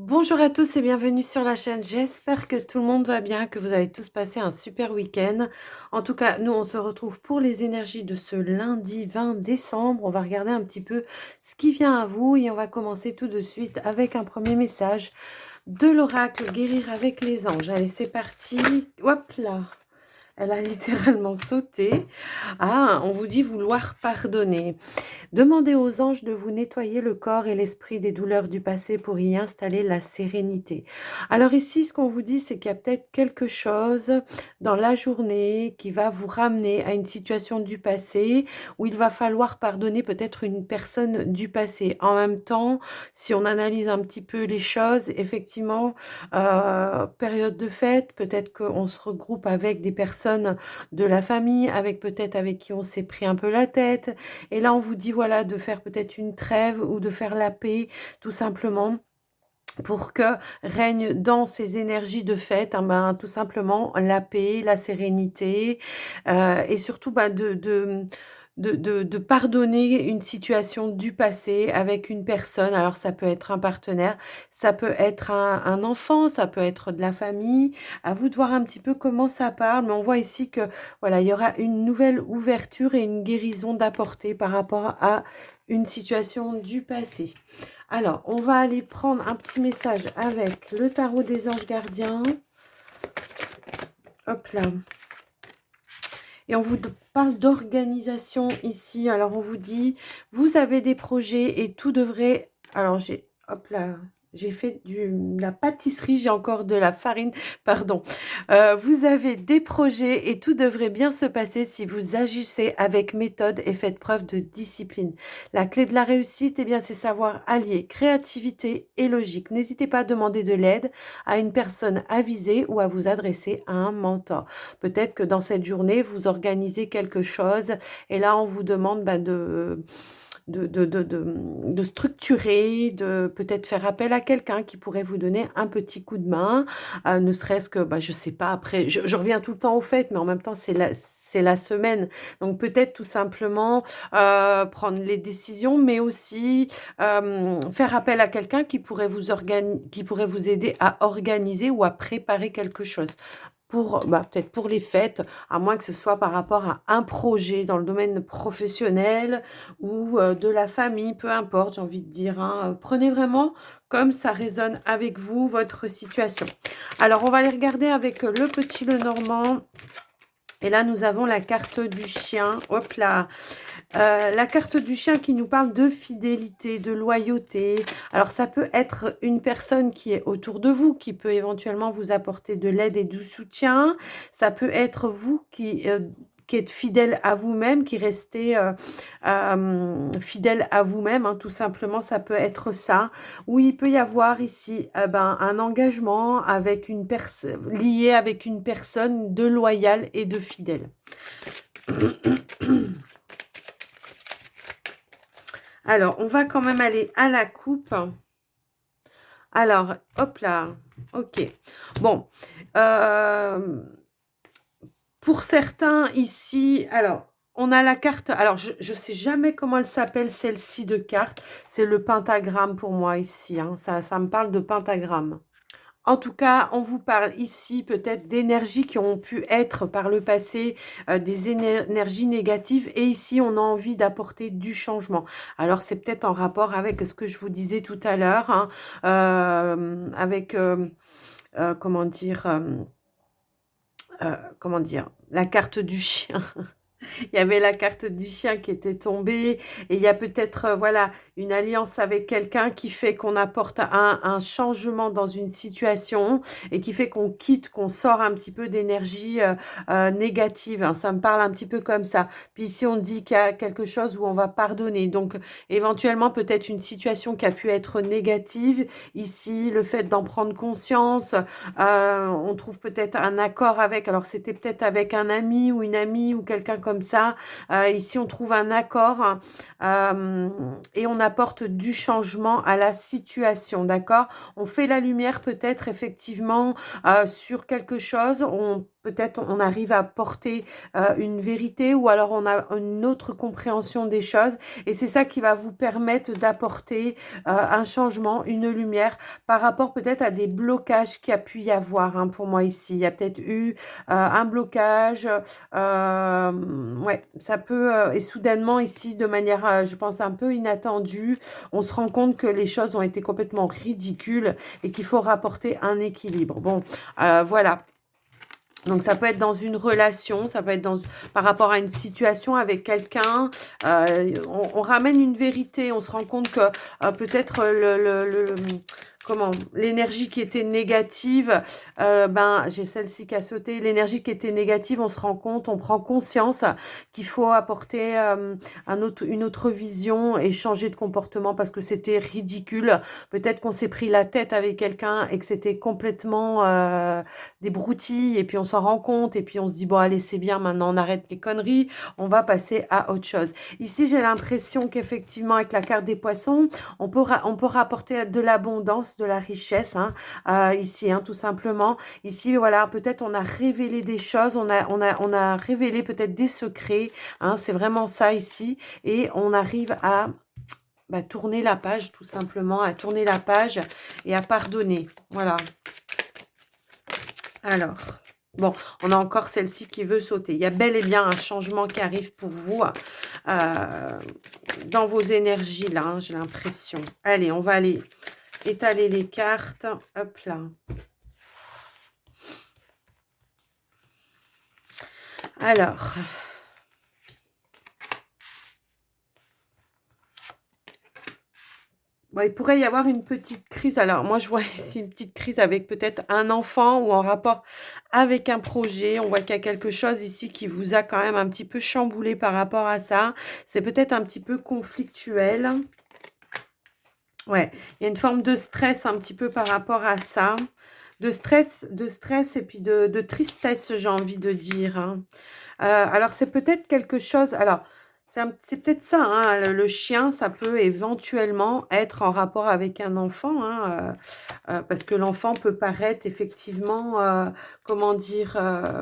Bonjour à tous et bienvenue sur la chaîne. J'espère que tout le monde va bien, que vous avez tous passé un super week-end. En tout cas, nous, on se retrouve pour les énergies de ce lundi 20 décembre. On va regarder un petit peu ce qui vient à vous et on va commencer tout de suite avec un premier message de l'oracle Guérir avec les anges. Allez, c'est parti. Hop là. Elle a littéralement sauté. Ah, on vous dit vouloir pardonner. Demandez aux anges de vous nettoyer le corps et l'esprit des douleurs du passé pour y installer la sérénité. Alors ici, ce qu'on vous dit, c'est qu'il y a peut-être quelque chose dans la journée qui va vous ramener à une situation du passé où il va falloir pardonner peut-être une personne du passé. En même temps, si on analyse un petit peu les choses, effectivement, période de fête, peut-être qu'on se regroupe avec des personnes de la famille, avec peut-être avec qui on s'est pris un peu la tête, et là, on vous dit, voilà, de faire peut-être une trêve ou de faire la paix, tout simplement, pour que règne dans ces énergies de fête, hein, ben, tout simplement, la paix, la sérénité, et surtout, ben, de pardonner une situation du passé avec une personne. Alors, ça peut être un partenaire, ça peut être un enfant, ça peut être de la famille. À vous de voir un petit peu comment ça part. Mais on voit ici que, voilà, il y aura une nouvelle ouverture et une guérison d'apporter par rapport à une situation du passé. Alors, on va aller prendre un petit message avec le tarot des anges gardiens. Hop là. Et on vous parle d'organisation ici. Alors, on vous dit, vous avez des projets et tout devrait... Alors, hop là, j'ai fait de la pâtisserie, j'ai encore de la farine, pardon. Vous avez des projets et tout devrait bien se passer si vous agissez avec méthode et faites preuve de discipline. La clé de la réussite, eh bien, c'est savoir allier créativité et logique. N'hésitez pas à demander de l'aide à une personne avisée ou à vous adresser à un mentor. Peut-être que dans cette journée, vous organisez quelque chose et là, on vous demande de structurer, de peut-être faire appel à quelqu'un qui pourrait vous donner un petit coup de main, ne serait-ce que, je sais pas, après, je reviens tout le temps au fait, mais en même temps, c'est la semaine. Donc peut-être tout simplement prendre les décisions, mais aussi faire appel à quelqu'un qui pourrait qui pourrait vous aider à organiser ou à préparer quelque chose pour peut-être pour les fêtes, à moins que ce soit par rapport à un projet dans le domaine professionnel ou de la famille, peu importe, j'ai envie de dire, hein. Prenez vraiment comme ça résonne avec vous, votre situation. Alors, on va aller regarder avec le petit Lenormand. Et là, nous avons la carte du chien. Hop là. La carte du chien qui nous parle de fidélité, de loyauté. Alors, ça peut être une personne qui est autour de vous, qui peut éventuellement vous apporter de l'aide et du soutien. Ça peut être vous qui êtes fidèle à vous-même, qui restez fidèle à vous-même, hein, tout simplement, ça peut être ça. Ou il peut y avoir ici un engagement avec une lié avec une personne de loyale et de fidèle. Alors, on va quand même aller à la coupe. Alors, hop là. Ok. Bon. Pour certains ici, alors, on a la carte. Alors, je ne sais jamais comment elle s'appelle, celle-ci de carte. C'est le pentagramme pour moi ici, hein. Ça me parle de pentagramme. En tout cas, on vous parle ici peut-être d'énergies qui ont pu être par le passé des énergies négatives. Et ici, on a envie d'apporter du changement. Alors, c'est peut-être en rapport avec ce que je vous disais tout à l'heure, hein, avec, comment dire, la carte du chien. Il y avait la carte du chien qui était tombée et il y a peut-être voilà une alliance avec quelqu'un qui fait qu'on apporte un changement dans une situation et qui fait qu'on quitte, qu'on sort un petit peu d'énergie négative, hein. Ça me parle un petit peu comme ça. Puis ici, on dit qu'il y a quelque chose où on va pardonner. Donc, éventuellement, peut-être une situation qui a pu être négative. Ici, le fait d'en prendre conscience, on trouve peut-être un accord avec, alors c'était peut-être avec un ami ou une amie ou quelqu'un comme ça. Ici, on trouve un accord et on apporte du changement à la situation, d'accord? On fait la lumière peut-être effectivement sur quelque chose. On peut-être on arrive à porter une vérité ou alors on a une autre compréhension des choses et c'est ça qui va vous permettre d'apporter un changement, une lumière par rapport peut-être à des blocages qu'il y a pu y avoir hein, pour moi ici. Il y a peut-être eu un blocage, ouais, ça peut, et soudainement ici, de manière, je pense, un peu inattendue, on se rend compte que les choses ont été complètement ridicules et qu'il faut rapporter un équilibre. Bon, voilà. Donc, ça peut être dans une relation, ça peut être par rapport à une situation avec quelqu'un. On ramène une vérité, on se rend compte que peut-être comment l'énergie qui était négative, ben j'ai celle-ci qui a sauté. L'énergie qui était négative, on se rend compte, on prend conscience qu'il faut apporter une autre vision et changer de comportement parce que c'était ridicule. Peut-être qu'on s'est pris la tête avec quelqu'un et que c'était complètement des broutilles et puis on s'en rend compte et puis on se dit bon allez c'est bien maintenant on arrête les conneries, on va passer à autre chose. Ici j'ai l'impression qu'effectivement avec la carte des poissons on peut rapporter de l'abondance, de la richesse hein, ici hein, tout simplement. Ici voilà peut-être on a révélé des choses, on a révélé peut-être des secrets, hein, c'est vraiment ça ici et on arrive à tourner la page tout simplement, à tourner la page et à pardonner. Voilà. Alors, bon, on a encore celle-ci qui veut sauter. Il y a bel et bien un changement qui arrive pour vous dans vos énergies, là, hein, j'ai l'impression. Allez, on va aller étaler les cartes. Hop là. Alors... Bon, il pourrait y avoir une petite crise. Alors, moi, je vois ici une petite crise avec peut-être un enfant ou en rapport avec un projet. On voit qu'il y a quelque chose ici qui vous a quand même un petit peu chamboulé par rapport à ça. C'est peut-être un petit peu conflictuel. Ouais, il y a une forme de stress un petit peu par rapport à ça. De stress et puis de tristesse, j'ai envie de dire. Hein. Alors, c'est peut-être quelque chose... Alors, c'est peut-être ça, hein, le chien, ça peut éventuellement être en rapport avec un enfant, hein, parce que l'enfant peut paraître effectivement, comment dire, euh,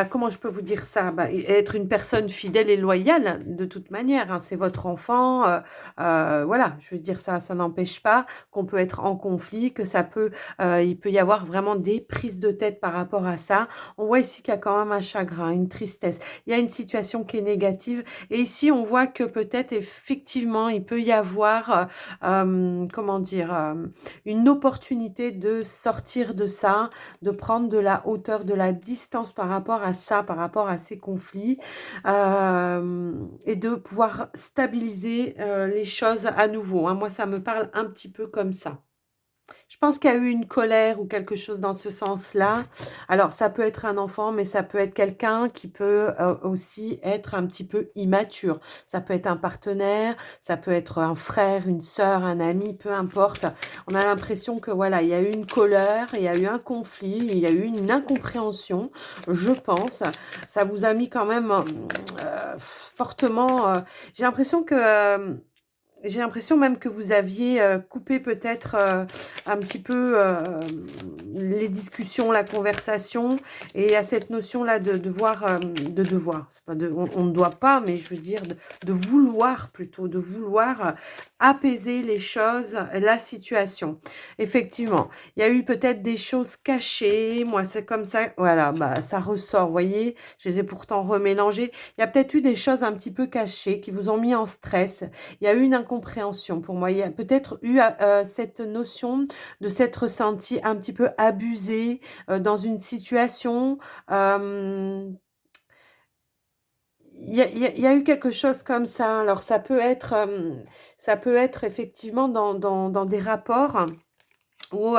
comment je peux vous dire ça? Être une personne fidèle et loyale, de toute manière, hein, c'est votre enfant. Voilà, je veux dire, ça n'empêche pas qu'on peut être en conflit, que il peut y avoir vraiment des prises de tête par rapport à ça. On voit ici qu'il y a quand même un chagrin, une tristesse. Il y a une situation qui est négative. Et ici, on voit que peut-être, effectivement, il peut y avoir, comment dire, une opportunité de sortir de ça, de prendre de la hauteur, de la distance par rapport à ça, par rapport à ces conflits, et de pouvoir stabiliser les choses à nouveau. Hein. Moi, ça me parle un petit peu comme ça. Je pense qu'il y a eu une colère ou quelque chose dans ce sens-là. Alors, ça peut être un enfant, mais ça peut être quelqu'un qui peut aussi être un petit peu immature. Ça peut être un partenaire, ça peut être un frère, une sœur, un ami, peu importe. On a l'impression que voilà, il y a eu une colère, il y a eu un conflit, il y a eu une incompréhension, je pense. Ça vous a mis quand même fortement... j'ai l'impression que... j'ai l'impression même que vous aviez coupé peut-être un petit peu les discussions, la conversation. Et il y a cette notion-là de devoir, de devoir. C'est pas on ne doit pas, mais je veux dire de vouloir plutôt, de vouloir apaiser les choses, la situation. Effectivement, il y a eu peut-être des choses cachées. Moi, c'est comme ça. Voilà, ça ressort, vous voyez. Je les ai pourtant remélangées. Il y a peut-être eu des choses un petit peu cachées qui vous ont mis en stress. Il y a eu une incompréhension pour moi. Il y a peut-être eu cette notion de s'être senti un petit peu abusé dans une situation. Il y a eu quelque chose comme ça. Alors, ça peut être effectivement dans des rapports où,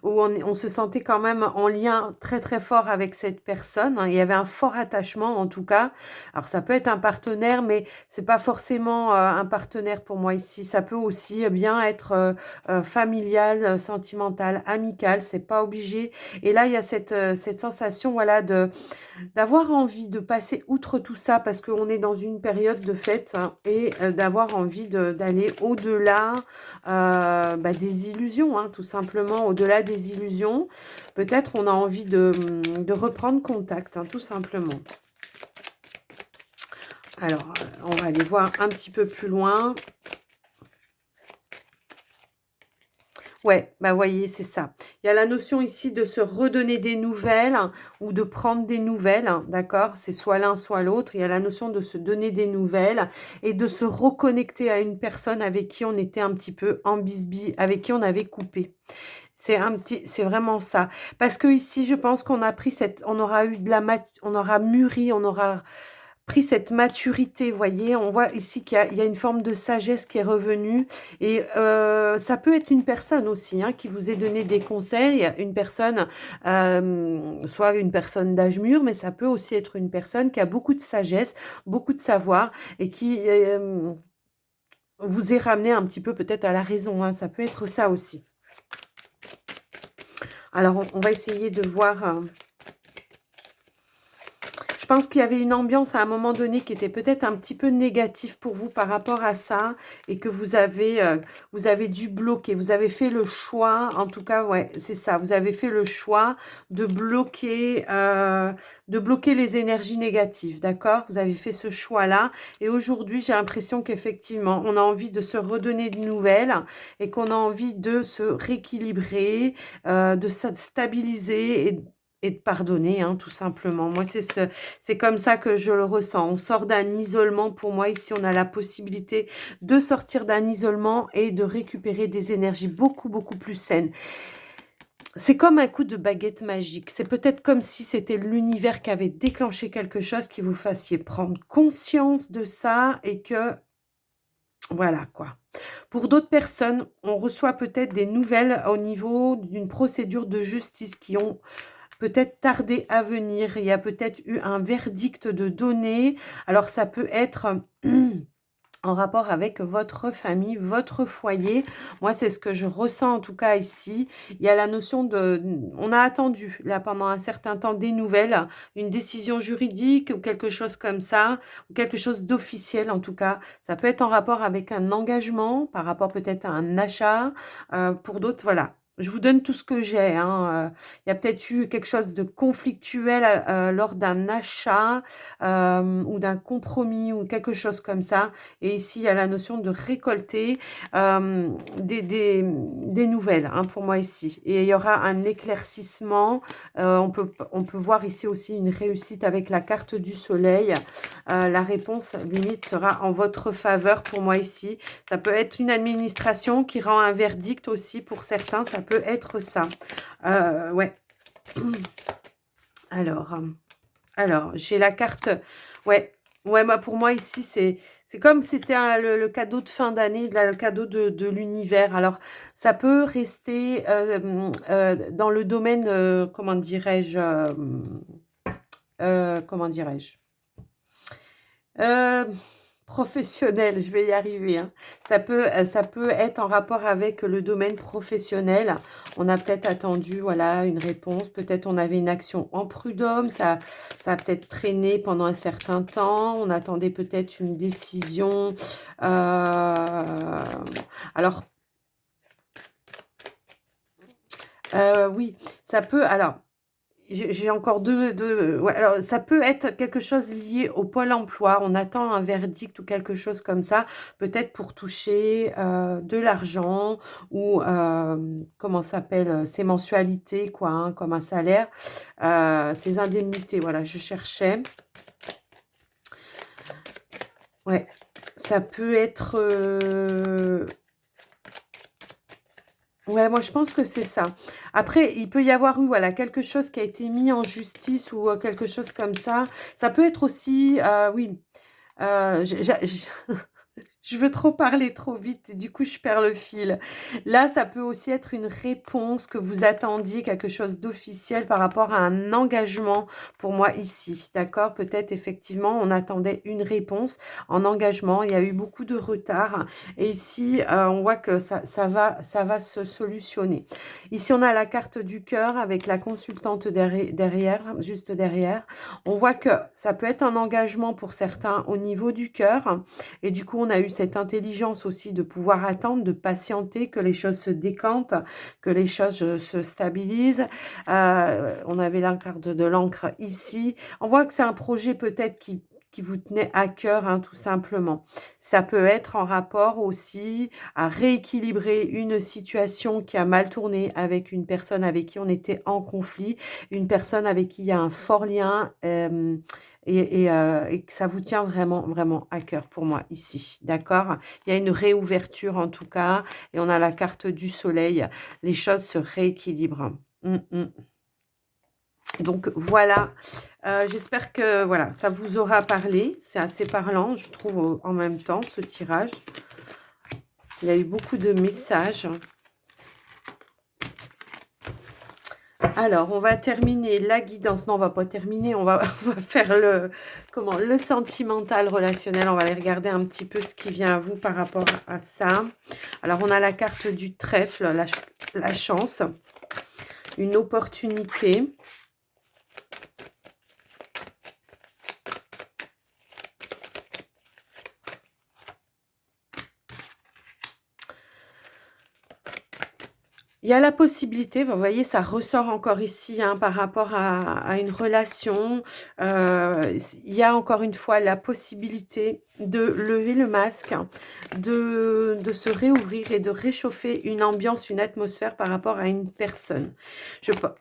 on se sentait quand même en lien très, très fort avec cette personne, hein. Il y avait un fort attachement, en tout cas. Alors, ça peut être un partenaire, mais c'est pas forcément, un partenaire pour moi ici. Ça peut aussi bien être, familial, sentimental, amical, c'est pas obligé. Et là, il y a cette sensation, voilà, d'avoir envie de passer outre tout ça parce qu'on est dans une période de fête hein, et d'avoir envie d'aller au-delà des illusions, hein, tout simplement. simplement, au-delà des illusions. Peut-être on a envie de reprendre contact, hein, tout simplement. Alors, on va aller voir un petit peu plus loin. Ouais, bah voyez, c'est ça. Il y a la notion ici de se redonner des nouvelles, hein, ou de prendre des nouvelles, hein, d'accord? C'est soit l'un, soit l'autre. Il y a la notion de se donner des nouvelles et de se reconnecter à une personne avec qui on était un petit peu en bisbille, avec qui on avait coupé. C'est vraiment ça. Parce que ici, je pense qu'on a pris on aura eu on aura mûri, on aura pris cette maturité, vous voyez, on voit ici qu'il y a une forme de sagesse qui est revenue et ça peut être une personne aussi, hein, qui vous ait donné des conseils, une personne, soit une personne d'âge mûr, mais ça peut aussi être une personne qui a beaucoup de sagesse, beaucoup de savoir et qui vous ait ramené un petit peu peut-être à la raison, hein, ça peut être ça aussi. Alors, on va essayer de voir... Je pense qu'il y avait une ambiance à un moment donné qui était peut-être un petit peu négative pour vous par rapport à ça et que vous avez dû bloquer. Vous avez fait le choix, en tout cas, ouais, c'est ça. Vous avez fait le choix de bloquer les énergies négatives, d'accord? Vous avez fait ce choix-là. Et aujourd'hui, j'ai l'impression qu'effectivement, on a envie de se redonner de nouvelles et qu'on a envie de se rééquilibrer, de se stabiliser et de pardonner, hein, tout simplement. Moi, c'est comme ça que je le ressens. On sort d'un isolement. Pour moi, ici, on a la possibilité de sortir d'un isolement et de récupérer des énergies beaucoup, beaucoup plus saines. C'est comme un coup de baguette magique. C'est peut-être comme si c'était l'univers qui avait déclenché quelque chose, qui vous fassiez prendre conscience de ça et que... Voilà, quoi. Pour d'autres personnes, on reçoit peut-être des nouvelles au niveau d'une procédure de justice qui ont peut-être tardé à venir. Il y a peut-être eu un verdict de donner. Alors, ça peut être en rapport avec votre famille, votre foyer. Moi, c'est ce que je ressens en tout cas ici. Il y a la notion de... On a attendu là pendant un certain temps des nouvelles, une décision juridique ou quelque chose comme ça, ou quelque chose d'officiel en tout cas. Ça peut être en rapport avec un engagement, par rapport peut-être à un achat. Pour d'autres, voilà. Je vous donne tout ce que j'ai, hein. Il y a peut-être eu quelque chose de conflictuel lors d'un achat ou d'un compromis ou quelque chose comme ça. Et ici, il y a la notion de récolter des nouvelles, hein, pour moi ici. Et il y aura un éclaircissement. On peut voir ici aussi une réussite avec la carte du soleil. La réponse, limite, sera en votre faveur pour moi ici. Ça peut être une administration qui rend un verdict aussi pour certains. Ça peut être ça. Ouais. Alors, j'ai la carte... Ouais, moi, pour moi, ici, c'est comme c'était le cadeau de fin d'année, le cadeau de l'univers. Alors, ça peut rester dans le domaine, comment dirais-je, euh, professionnel, je vais y arriver, hein. Ça peut être en rapport avec le domaine professionnel. On a peut-être attendu, voilà, une réponse. Peut-être on avait une action en prud'homme. Ça a peut-être traîné pendant un certain temps. On attendait peut-être une décision. Alors, oui, ça peut... Alors, j'ai encore ouais, alors, ça peut être quelque chose lié au Pôle emploi. On attend un verdict ou quelque chose comme ça, peut-être pour toucher de l'argent ou, comment ça s'appelle, ces mensualités, quoi, hein, comme un salaire, ces indemnités, voilà, je cherchais. Ouais, ça peut être... Ouais, moi je pense que c'est ça. Après, il peut y avoir eu, voilà, quelque chose qui a été mis en justice ou quelque chose comme ça. Ça peut être aussi, oui, je veux trop parler trop vite et du coup, je perds le fil. Là, ça peut aussi être une réponse que vous attendiez, quelque chose d'officiel par rapport à un engagement pour moi ici. D'accord? Peut-être effectivement, on attendait une réponse en engagement. Il y a eu beaucoup de retard. Et ici, on voit que ça va se solutionner. Ici, on a la carte du cœur avec la consultante derrière, juste derrière. On voit que ça peut être un engagement pour certains au niveau du cœur. Et du coup, on a eu cette intelligence aussi de pouvoir attendre, de patienter, que les choses se décantent, que les choses se stabilisent. On avait la carte de l'encre ici. On voit que c'est un projet peut-être qui vous tenait à cœur, hein, tout simplement. Ça peut être en rapport aussi à rééquilibrer une situation qui a mal tourné avec une personne avec qui on était en conflit, une personne avec qui il y a un fort lien, et que ça vous tient vraiment, vraiment à cœur pour moi ici, d'accord? Il y a une réouverture en tout cas et on a la carte du soleil. Les choses se rééquilibrent. Mmh mh. Donc voilà, j'espère que voilà, ça vous aura parlé. C'est assez parlant, je trouve, en même temps, ce tirage. Il y a eu beaucoup de messages. Alors, on va terminer la guidance. Non, on va pas terminer. On va, on va faire le sentimental relationnel. On va aller regarder un petit peu ce qui vient à vous par rapport à ça. Alors, on a la carte du trèfle, la chance, une opportunité. Il y a la possibilité, vous voyez, ça ressort encore ici, hein, par rapport à une relation. Il y a encore une fois la possibilité de lever le masque, hein, de se réouvrir et de réchauffer une ambiance, une atmosphère par rapport à une personne.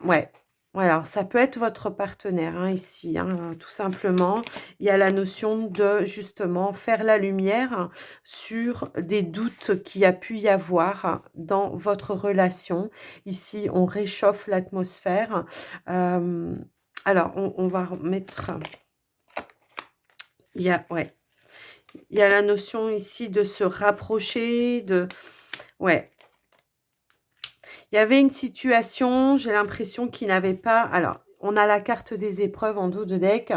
Ouais. Voilà, ça peut être votre partenaire, hein, ici, hein, tout simplement. Il y a la notion de, justement, faire la lumière sur des doutes qu'il y a pu y avoir dans votre relation. Ici, on réchauffe l'atmosphère. Alors, on va remettre... Ouais, il y a la notion ici de se rapprocher, ouais. Il y avait une situation, j'ai l'impression qu'il n'avait pas... Alors, on a la carte des épreuves en dos de deck.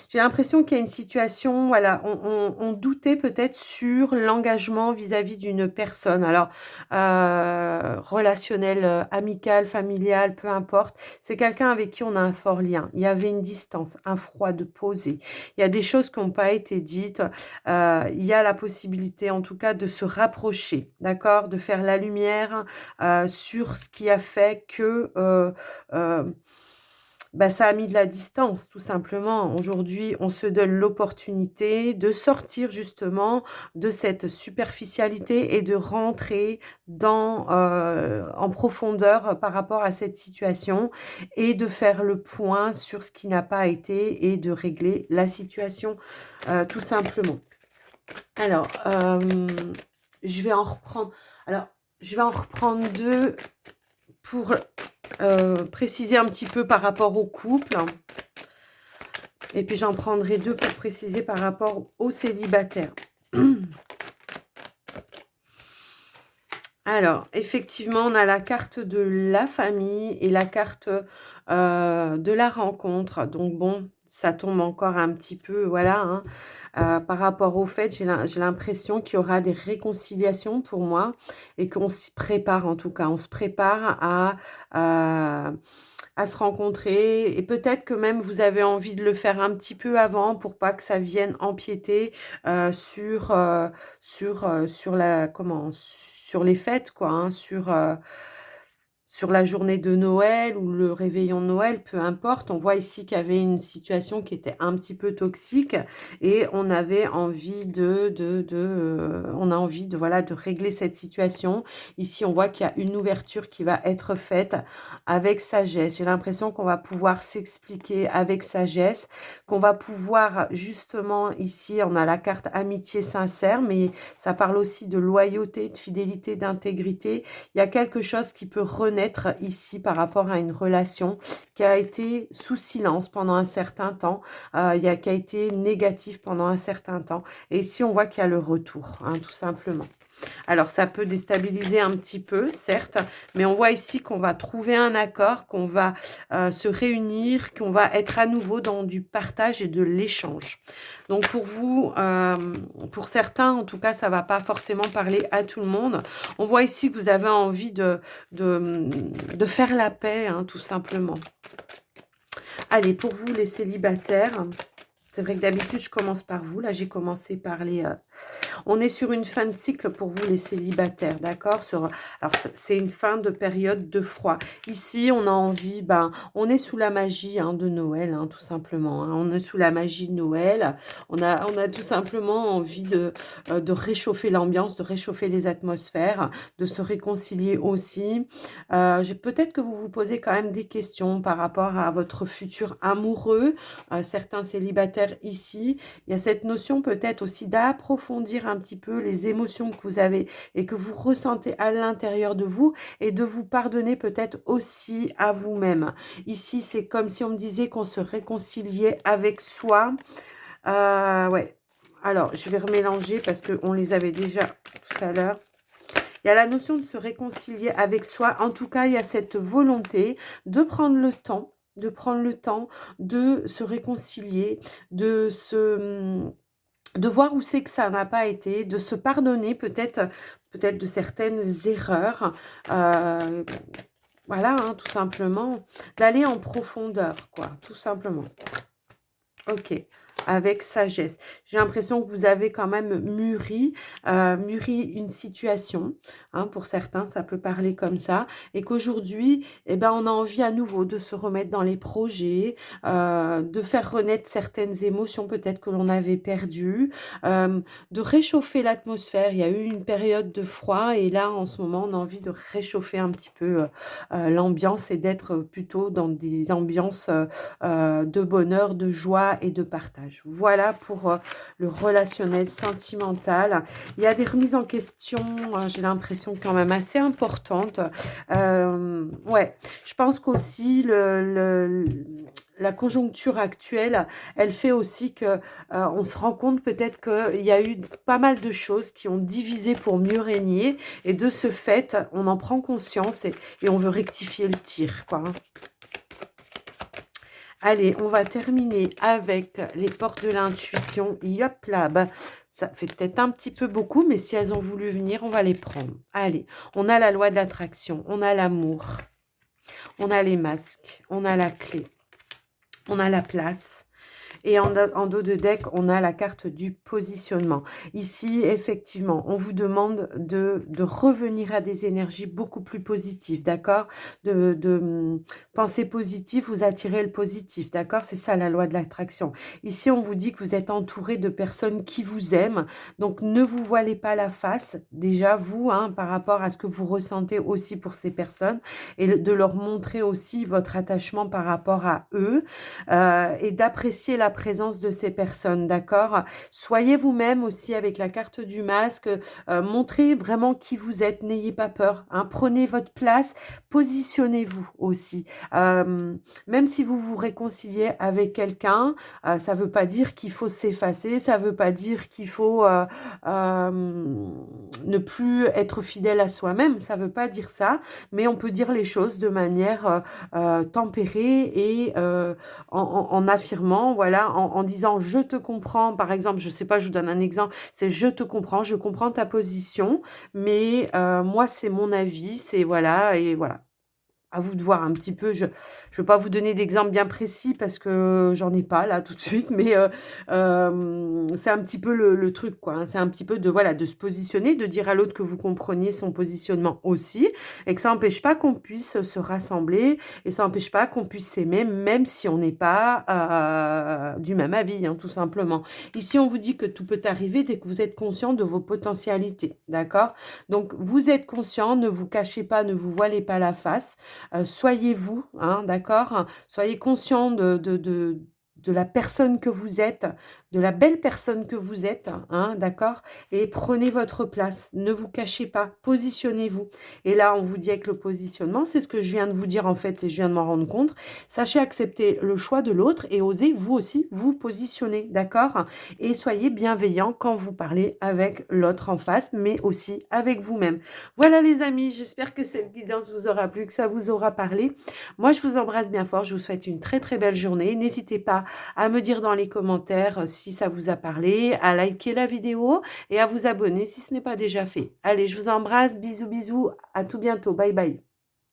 J'ai l'impression qu'il y a une situation, voilà, on doutait peut-être sur l'engagement vis-à-vis d'une personne. Alors, relationnel, amical, familial, peu importe. C'est quelqu'un avec qui on a un fort lien. Il y avait une distance, un froid de poser. Il y a des choses qui n'ont pas été dites. Il y a la possibilité, en tout cas, de se rapprocher, d'accord? De faire la lumière sur ce qui a fait que... bah, ça a mis de la distance, tout simplement. Aujourd'hui, on se donne l'opportunité de sortir justement de cette superficialité et de rentrer en profondeur par rapport à cette situation et de faire le point sur ce qui n'a pas été et de régler la situation, tout simplement. Alors, je vais en reprendre. Alors, je vais en reprendre deux pour préciser un petit peu par rapport au couple. Et puis j'en prendrai deux pour préciser par rapport aux célibataires. Alors, effectivement, on a la carte de la famille et la carte de la rencontre. Donc bon, ça tombe encore un petit peu, voilà, hein. Par rapport au fait, j'ai l'impression qu'il y aura des réconciliations pour moi et qu'on s'y prépare en tout cas. On se prépare à se rencontrer et peut-être que même vous avez envie de le faire un petit peu avant pour pas que ça vienne empiéter sur sur les fêtes, quoi, hein, sur la journée de Noël ou le réveillon de Noël, peu importe. On voit ici qu'il y avait une situation qui était un petit peu toxique et on avait envie on a envie de, voilà, de régler cette situation. Ici, on voit qu'il y a une ouverture qui va être faite avec sagesse. J'ai l'impression qu'on va pouvoir s'expliquer avec sagesse, qu'on va pouvoir justement, ici, on a la carte amitié sincère, mais ça parle aussi de loyauté, de fidélité, d'intégrité. Il y a quelque chose qui peut renaître ici par rapport à une relation qui a été sous silence pendant un certain temps, qui a été négative pendant un certain temps. Et ici, on voit qu'il y a le retour, hein, tout simplement. Alors, ça peut déstabiliser un petit peu, certes, mais on voit ici qu'on va trouver un accord, qu'on va se réunir, qu'on va être à nouveau dans du partage et de l'échange. Donc, pour vous, pour certains, en tout cas, ça ne va pas forcément parler à tout le monde. On voit ici que vous avez envie de faire la paix, hein, tout simplement. Allez, pour vous, les célibataires, c'est vrai que d'habitude, je commence par vous. Là, j'ai commencé par les... On est sur une fin de cycle pour vous les célibataires, d'accord? Alors c'est une fin de période de froid. Ici, on a envie, ben, on est sous la magie hein, de Noël, hein, tout simplement. Hein. On est sous la magie de Noël. On a tout simplement envie de réchauffer l'ambiance, de réchauffer les atmosphères, de se réconcilier aussi. Peut-être que vous vous posez quand même des questions par rapport à votre futur amoureux. Certains célibataires ici, il y a cette notion peut-être aussi d'approfondir un petit peu les émotions que vous avez et que vous ressentez à l'intérieur de vous et de vous pardonner peut-être aussi à vous-même. Ici, c'est comme si on me disait qu'on se réconciliait avec soi. Ouais. Alors, je vais remélanger parce qu'on les avait déjà tout à l'heure. Il y a la notion de se réconcilier avec soi. En tout cas, il y a cette volonté de prendre le temps, de se réconcilier, de voir où c'est que ça n'a pas été, de se pardonner peut-être de certaines erreurs. Voilà, hein, tout simplement. D'aller en profondeur, quoi, tout simplement. Ok, avec sagesse. J'ai l'impression que vous avez quand même mûri une situation. Hein, pour certains, ça peut parler comme ça. Et qu'aujourd'hui, eh ben, on a envie à nouveau de se remettre dans les projets, de faire renaître certaines émotions peut-être que l'on avait perdues, de réchauffer l'atmosphère. Il y a eu une période de froid et là, en ce moment, on a envie de réchauffer un petit peu l'ambiance et d'être plutôt dans des ambiances de bonheur, de joie et de partage. Voilà pour le relationnel sentimental. Il y a des remises en question, j'ai l'impression quand même assez importantes. Ouais, je pense qu'aussi la conjoncture actuelle, elle fait aussi que on se rend compte peut-être qu'il y a eu pas mal de choses qui ont divisé pour mieux régner et de ce fait, on en prend conscience et on veut rectifier le tir, quoi. Allez, on va terminer avec les portes de l'intuition. Yop là, bah, ça fait peut-être un petit peu beaucoup, mais si elles ont voulu venir, on va les prendre. Allez, on a la loi de l'attraction, on a l'amour, on a les masques, on a la clé, on a la place. Et en dos de deck, on a la carte du positionnement. Ici, effectivement, on vous demande de revenir à des énergies beaucoup plus positives, d'accord? Penser positif, vous attirez le positif, d'accord? C'est ça la loi de l'attraction. Ici, on vous dit que vous êtes entouré de personnes qui vous aiment. Donc, ne vous voilez pas la face, déjà, vous, hein, par rapport à ce que vous ressentez aussi pour ces personnes. Et de leur montrer aussi votre attachement par rapport à eux. Et d'apprécier la présence de ces personnes, d'accord? Soyez vous-même aussi avec la carte du masque, montrez vraiment qui vous êtes, n'ayez pas peur, hein, prenez votre place, positionnez-vous aussi. Même si vous vous réconciliez avec quelqu'un, ça ne veut pas dire qu'il faut s'effacer, ça ne veut pas dire qu'il faut ne plus être fidèle à soi-même, ça ne veut pas dire ça, mais on peut dire les choses de manière tempérée et en affirmant, voilà, en disant je te comprends, par exemple, je sais pas, je vous donne un exemple, c'est je te comprends, je comprends ta position, mais moi c'est mon avis, c'est voilà, et voilà. À vous de voir un petit peu, je ne veux pas vous donner d'exemples bien précis parce que j'en ai pas là tout de suite, mais c'est un petit peu le truc, quoi. Hein. C'est un petit peu de, voilà, de se positionner, de dire à l'autre que vous compreniez son positionnement aussi, et que ça n'empêche pas qu'on puisse se rassembler, et ça n'empêche pas qu'on puisse s'aimer, même si on n'est pas du même avis, hein, tout simplement. Ici, on vous dit que tout peut arriver dès que vous êtes conscient de vos potentialités, d'accord? Donc, vous êtes conscient, ne vous cachez pas, ne vous voilez pas la face. Soyez vous, hein, d'accord? Soyez conscient de la personne que vous êtes, de la belle personne que vous êtes, hein, d'accord? Et prenez votre place, ne vous cachez pas, positionnez-vous. Et là, on vous dit avec le positionnement, c'est ce que je viens de vous dire en fait, et je viens de m'en rendre compte. Sachez accepter le choix de l'autre et osez vous aussi vous positionner, d'accord? Et soyez bienveillant quand vous parlez avec l'autre en face, mais aussi avec vous-même. Voilà les amis, j'espère que cette guidance vous aura plu, que ça vous aura parlé. Moi, je vous embrasse bien fort, je vous souhaite une très très belle journée. N'hésitez pas à me dire dans les commentaires si ça vous a parlé, à liker la vidéo et à vous abonner si ce n'est pas déjà fait. Allez, je vous embrasse, bisous bisous, à tout bientôt, bye bye.